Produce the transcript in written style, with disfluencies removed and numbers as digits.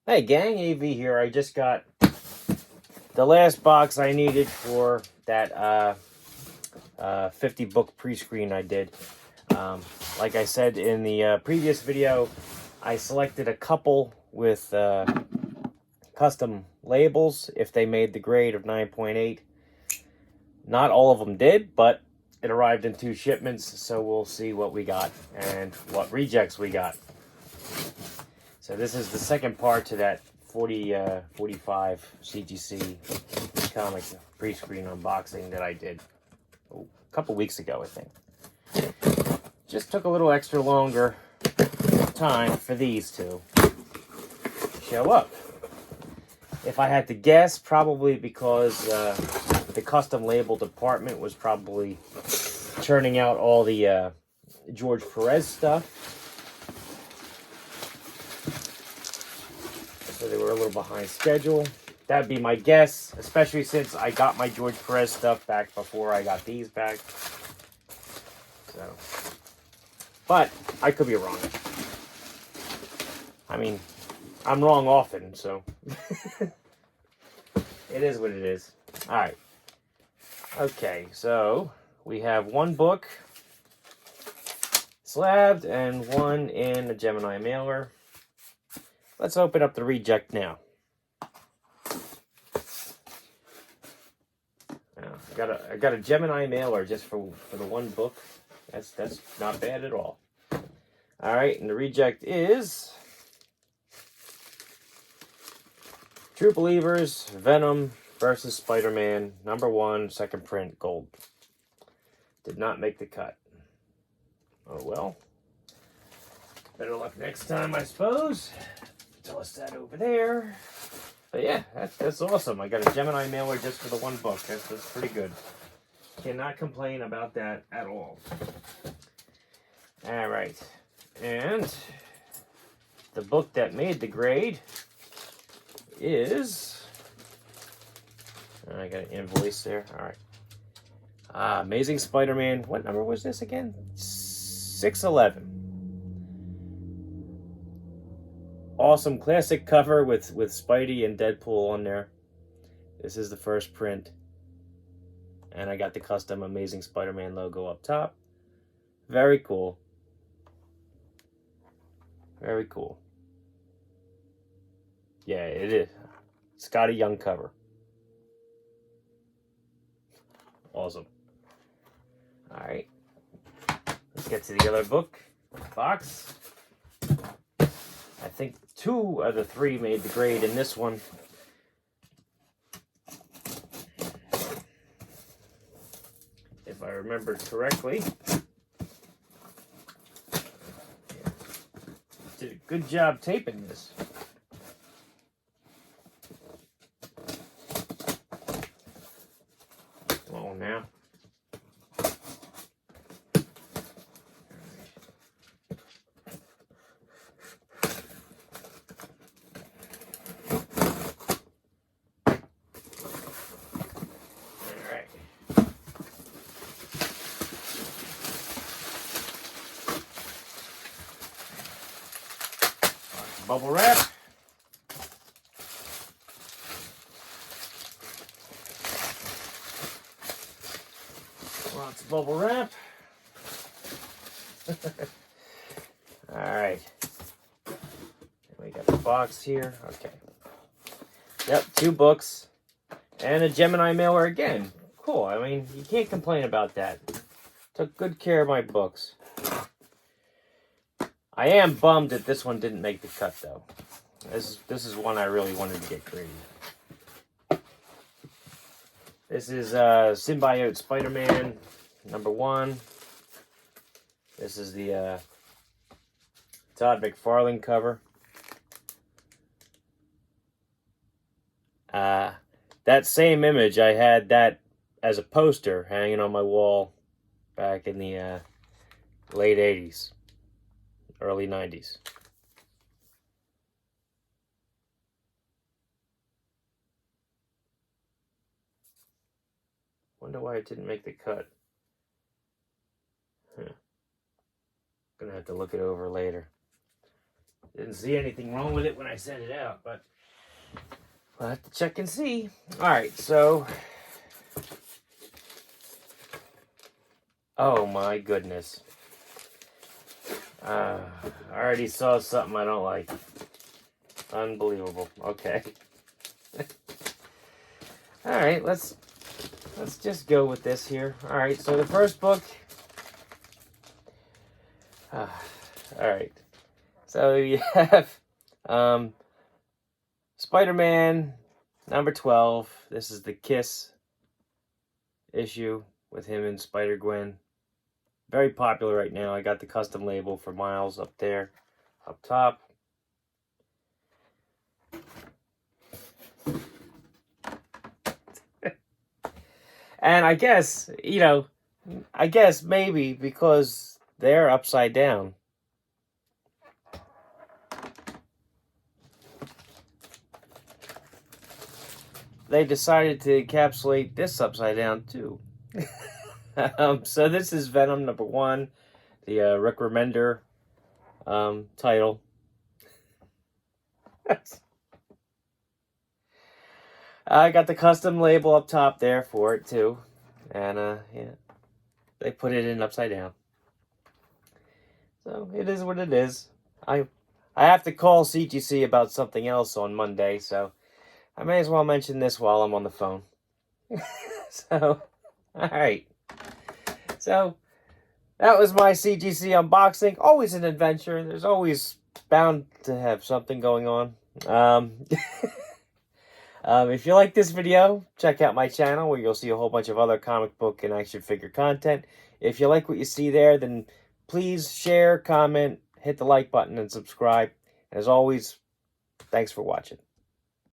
Hey gang, AV here. I just got the last box I needed for that 50 book pre-screen I did. Like I said in the previous video, I selected a couple with custom labels if they made the grade of 9.8. Not all of them did, but it arrived in 2 shipments, so we'll see what we got and what rejects we got. So this is the second part to that 45 CGC Comics pre-screen unboxing that I did a couple weeks ago, I think. Just took a little extra longer time for these to show up. If I had to guess, probably because the custom label department was probably churning out all the George Perez stuff. So they were a little behind schedule. That'd be my guess, especially since I got my George Perez stuff back before I got these back. So, but I could be wrong. I mean, I'm wrong often, so it is what it is. All right. Okay, so we have one book slabbed and one in a Gemini mailer. Let's open up the reject now. I got a Gemini mailer just for the one book. That's not bad at all. All right, and the reject is True Believers, Venom versus Spider-Man, #1, second print, gold. Did not make the cut. Oh well. Better luck next time, I suppose. Toss that over there. But yeah, that's awesome. I got a Gemini mailer just for the one book. That's pretty good. Cannot complain about that at all. All right. And the book that made the grade is... I got an invoice there. All right. Amazing Spider-Man. What number was this again? 611. Awesome classic cover with Spidey and Deadpool on there. This is the first print. And I got the custom Amazing Spider-Man logo up top. Very cool. Very cool. Yeah, it is. Scotty Young cover. Awesome. Alright. Let's get to the other box. I think 2 of the 3 made the grade in this one. If I remember correctly. Did a good job taping this. Come on now. Bubble wrap. Lots of bubble wrap. All right. We got the box here. Okay. Yep, 2 books and a Gemini mailer again. Cool. I mean, you can't complain about that. Took good care of my books. I am bummed that this one didn't make the cut, though. This is one I really wanted to get graded. This is Symbiote Spider-Man #1. This is the Todd McFarlane cover. That same image, I had that as a poster hanging on my wall back in the late 80s. Early 90s. Wonder why it didn't make the cut. Gonna have to look it over later. Didn't see anything wrong with it when I sent it out, but we'll have to check and see. All right, so... Oh my goodness. I already saw something I don't like. Unbelievable. Okay. All right, let's just go with this here. All right, so the first book. All right. So you have Spider-Man number 12. This is the Kiss issue with him and Spider-Gwen. Very popular right now. I got the custom label for Miles up there, up top. And I guess, you know, maybe because they're upside down. They decided to encapsulate this upside down too. So this is Venom number 1, the Rick Remender title. I got the custom label up top there for it too, and yeah, they put it in upside down. So it is what it is. I have to call CGC about something else on Monday, so I may as well mention this while I'm on the phone. So, all right. So that was my CGC unboxing. Always an adventure. There's always bound to have something going on. If you like this video, check out my channel where you'll see a whole bunch of other comic book and action figure content. If you like what you see there, then please share, comment, hit the like button, and subscribe. As always, thanks for watching.